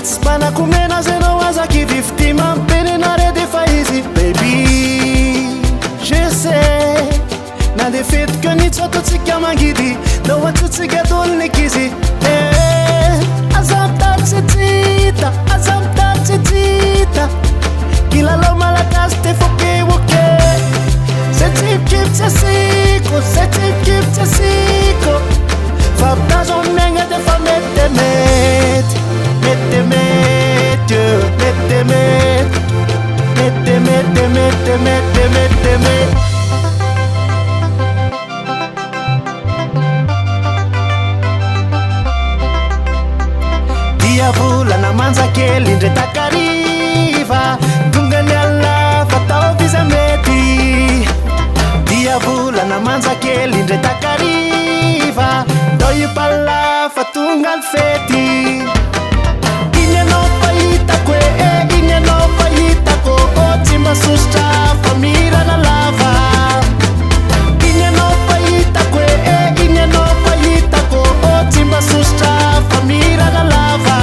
Spanakumena zeno azaki viftima mpenenare defa izy baby je sais na de fetika nitsototsika mangidy dao atsotsika tolonikizy azamtatsitsita kilalo malagasy tefokeoke setipkiptsasiko faptazo megna defa metemety dia volana manjakely indre takariva tongany alla fatao vizamety dia volana manjakely indre takariva dao ipala fa tonga ny fety iny anao fahitako iny anao fahitako tsy masositra fa mirana lava iny anao fahitako iny anao fahitako tsy masositra fa mirana lava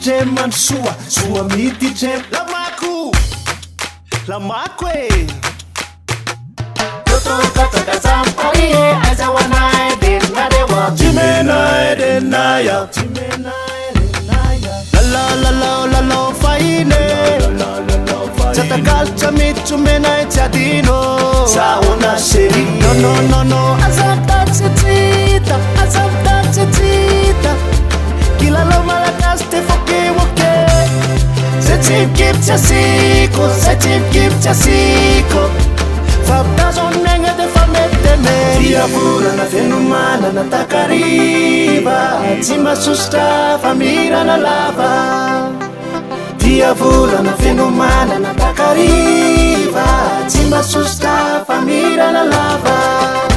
DJ Mansua, suami DJ Lamaku Toto kata kazampari azawana edenadewa Jimena edenaya Lalo faine Chatakalcha michumena echadino Sauna sheri No azamtatsitsita kilalo malagasy tefokeoke setipkiptsasiko faptazo megna defa metemety dia volana fenomanana takariva tsy masositra fa mirana lava dia volana fenomanana takariva tsy masositra fa mirana lava